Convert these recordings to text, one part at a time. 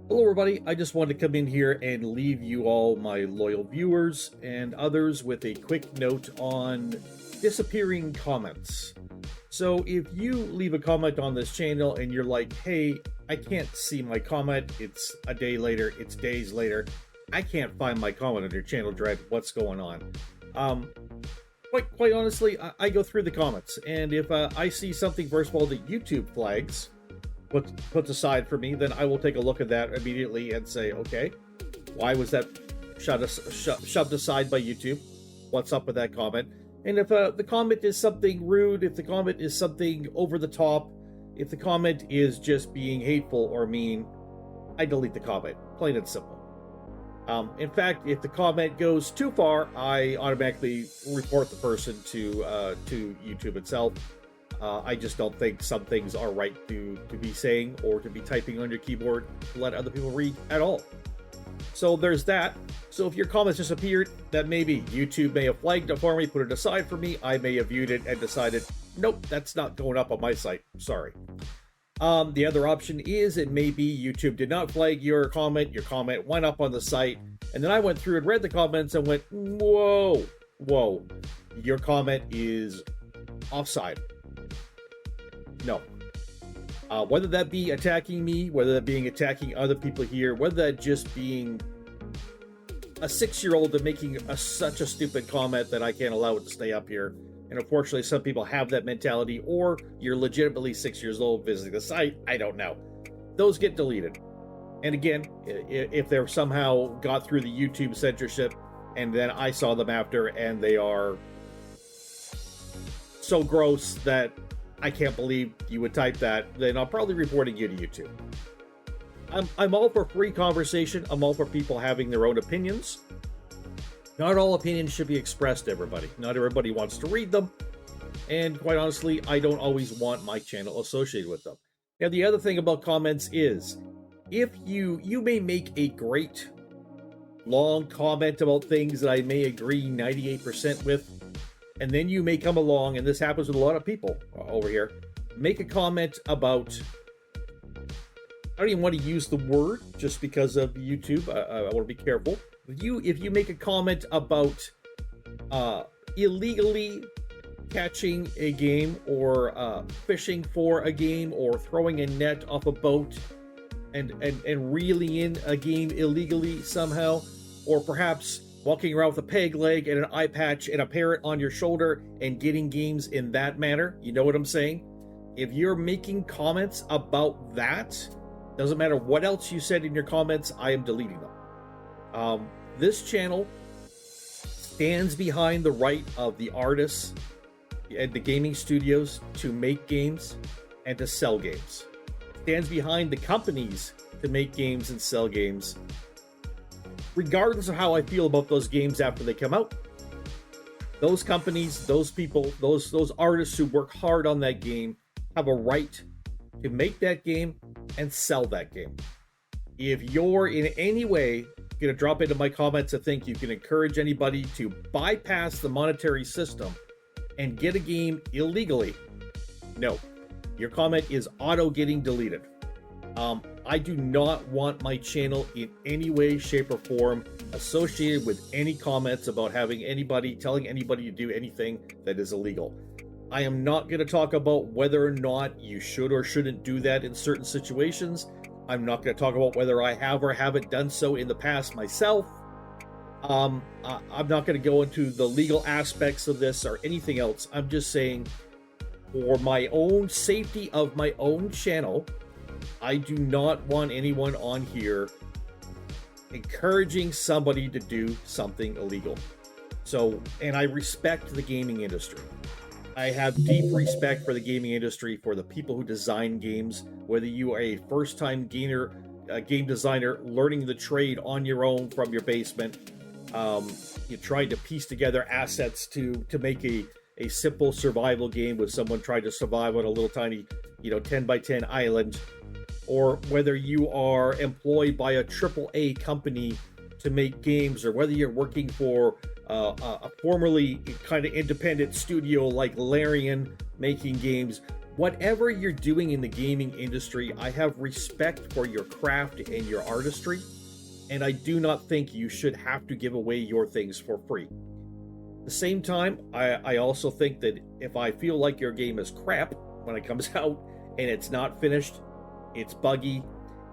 Hello, everybody. I just wanted to come in here and leave you all, my loyal viewers and others, with a quick note on disappearing comments. So if you leave a comment on this channel and you're like, hey, I can't see my comment, it's a day later, it's days later, I can't find my comment on your channel, Dread, what's going on? Quite honestly, I go through the comments, and if I see something, first of all, that YouTube flags, puts aside for me, then I will take a look at that immediately and say, okay, why was that shoved aside by YouTube? What's up with that comment? And if the comment is something rude, if the comment is something over the top, if the comment is just being hateful or mean, I delete the comment, plain and simple. In fact, if the comment goes too far, I automatically report the person to YouTube itself. I just don't think some things are right to be saying or to be typing on your keyboard to let other people read at all. So there's that. So if your comments disappeared, that maybe YouTube may have flagged it for me, put it aside for me. I may have viewed it and decided, nope, that's not going up on my site. Sorry. The other option is it may be YouTube did not flag your comment went up on the site, and then I went through and read the comments and went, whoa, your comment is offside. No. Whether that be attacking me, whether that being attacking other people here, whether that just being a 6-year-old and making such a stupid comment that I can't allow it to stay up here. And unfortunately, some people have that mentality, or you're legitimately 6 years old visiting the site. I don't know. Those get deleted. And again, if they're somehow got through the YouTube censorship, and then I saw them after, and they are so gross that I can't believe you would type that, then I'm probably reporting you to YouTube. I'm all for free conversation. I'm all for people having their own opinions. Not all opinions should be expressed to everybody. Not everybody wants to read them. And quite honestly, I don't always want my channel associated with them. Now, the other thing about comments is, if you may make a great long comment about things that I may agree 98% with, and then you may come along, and this happens with a lot of people over here, make a comment about, I don't even want to use the word just because of YouTube. I want to be careful. If you make a comment about illegally catching a game, or fishing for a game, or throwing a net off a boat and reeling in a game illegally somehow, or perhaps walking around with a peg leg and an eye patch and a parrot on your shoulder and getting games in that manner, you know what I'm saying? If you're making comments about that, doesn't matter what else you said in your comments, I am deleting them. This channel stands behind the right of the artists and the gaming studios to make games and to sell games. Stands behind the companies to make games and sell games, regardless of how I feel about those games after they come out. Those companies, those people, those artists who work hard on that game have a right to make that game and sell that game. If you're in any way going to drop into my comments to think you can encourage anybody to bypass the monetary system and get a game illegally, no. Your comment is auto getting deleted. I do not want my channel in any way, shape, or form associated with any comments about having anybody, telling anybody to do anything that is illegal. I am not going to talk about whether or not you should or shouldn't do that in certain situations. I'm not going to talk about whether I have or haven't done so in the past myself. I'm not going to go into the legal aspects of this or anything else. I'm just saying, for my own safety of my own channel, I do not want anyone on here encouraging somebody to do something illegal. So, and I respect the gaming industry. I have deep respect for the gaming industry, for the people who design games, whether you are a first-time game designer learning the trade on your own from your basement. You're trying to piece together assets to make a simple survival game with someone trying to survive on a little tiny, 10 by 10 island, or whether you are employed by a AAA company to make games, or whether you're working for a formerly kind of independent studio like Larian making games, whatever you're doing in the gaming industry, I have respect for your craft and your artistry, and I do not think you should have to give away your things for free. At the same time, I also think that if I feel like your game is crap when it comes out and it's not finished, it's buggy,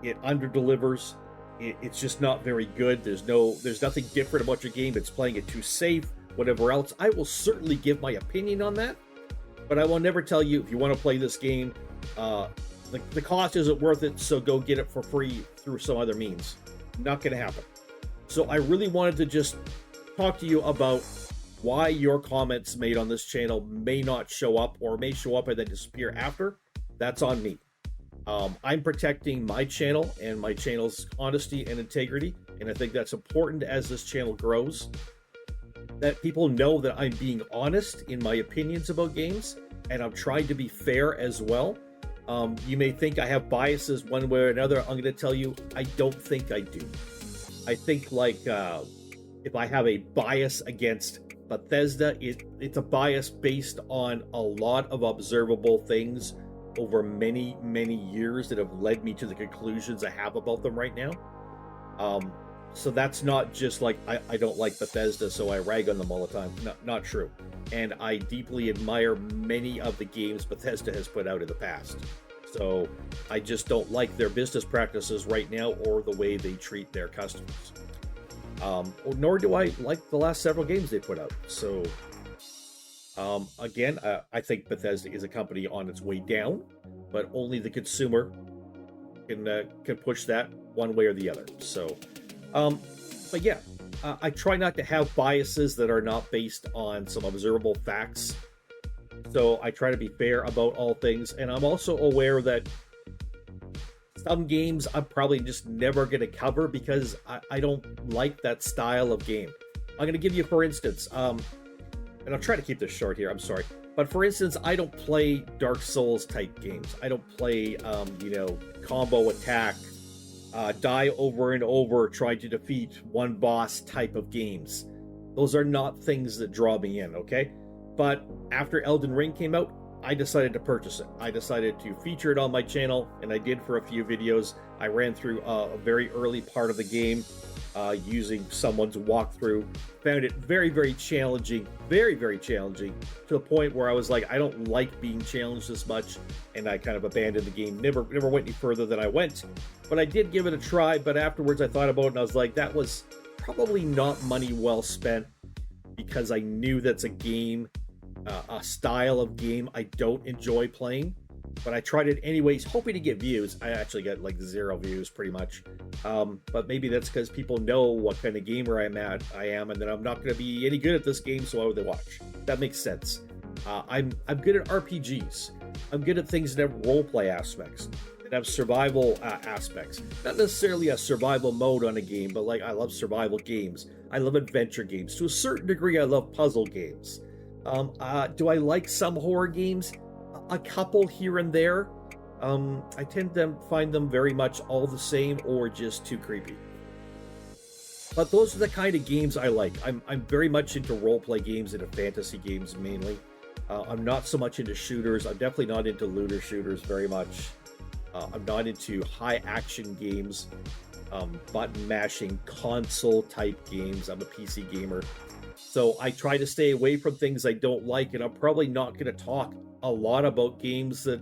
it underdelivers, it's just not very good, there's nothing different about your game, it's playing it too safe, whatever else, I will certainly give my opinion on that. But I will never tell you, if you want to play this game, the cost isn't worth it, so go get it for free through some other means. Not going to happen. So I really wanted to just talk to you about why your comments made on this channel may not show up, or may show up and then disappear after. That's on me. I'm protecting my channel and my channel's honesty and integrity, and I think that's important as this channel grows, that people know that I'm being honest in my opinions about games, and I'm trying to be fair as well. You may think I have biases one way or another. I'm going to tell you, I don't think I do. I think, like, if I have a bias against Bethesda, it's a bias based on a lot of observable things over many, many years that have led me to the conclusions I have about them right now. So that's not just like, I don't like Bethesda, so I rag on them all the time. Not true. And I deeply admire many of the games Bethesda has put out in the past. So I just don't like their business practices right now, or the way they treat their customers. Nor do I like the last several games they put out. So again, I think Bethesda is a company on its way down, but only the consumer can push that one way or the other. So but yeah, I try not to have biases that are not based on some observable facts. So I try to be fair about all things, and I'm also aware that some games I'm probably just never going to cover because I don't like that style of game. I'm going to give you, for instance, and I'll try to keep this short here, I'm sorry. But for instance, I don't play Dark Souls type games. I don't play, combo attack, die over and over trying to defeat one boss type of games. Those are not things that draw me in, okay? But after Elden Ring came out, I decided to purchase it. I decided to feature it on my channel, and I did for a few videos. I ran through a very early part of the game using someone's walkthrough. Found it very, very challenging, very, very challenging, to the point where I was like, I don't like being challenged this much, and I kind of abandoned the game. Never went any further than I went. But I did give it a try, but afterwards I thought about it, and I was like, that was probably not money well spent, because I knew that's a game, a style of game I don't enjoy playing. But I tried it anyways, hoping to get views. I actually got like 0 views pretty much. But maybe that's because people know what kind of gamer I am, and that I'm not going to be any good at this game, so why would they watch? That makes sense. I'm good at RPGs. I'm good at things that have roleplay aspects, that have survival aspects. Not necessarily a survival mode on a game, but like, I love survival games. I love adventure games. To a certain degree, I love puzzle games. Do I like some horror games? A couple here and there. I tend to find them very much all the same, or just too creepy. But those are the kind of games I like. I'm very much into roleplay games and fantasy games mainly. I'm not so much into shooters. I'm definitely not into looter shooters very much. I'm not into high action games, button mashing console type games. I'm a PC gamer. So I try to stay away from things I don't like, and I'm probably not going to talk a lot about games that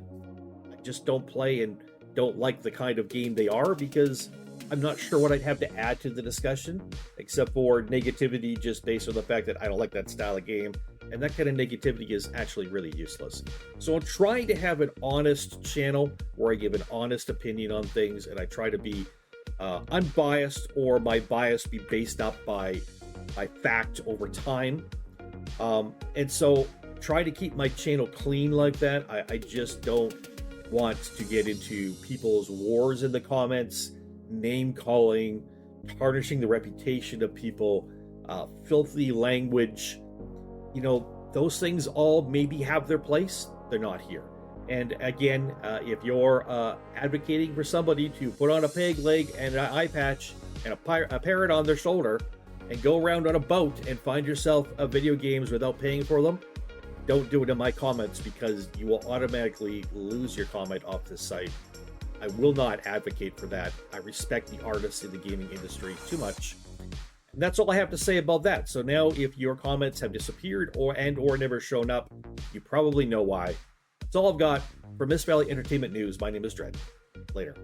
I just don't play and don't like the kind of game they are, because I'm not sure what I'd have to add to the discussion, except for negativity just based on the fact that I don't like that style of game, and that kind of negativity is actually really useless. So I'm trying to have an honest channel where I give an honest opinion on things, and I try to be unbiased, or my bias be based up by fact over time. And so try to keep my channel clean like that. I just don't want to get into people's wars in the comments, name calling, tarnishing the reputation of people, filthy language. Those things all maybe have their place. They're not here. And again, if you're advocating for somebody to put on a peg leg and an eye patch and a parrot on their shoulder and go around on a boat and find yourself video games without paying for them, don't do it in my comments because you will automatically lose your comment off this site. I will not advocate for that. I respect the artists in the gaming industry too much. And that's all I have to say about that. So now if your comments have disappeared or never shown up, you probably know why. That's all I've got. For Mist Valley Entertainment News, my name is Dread. Later.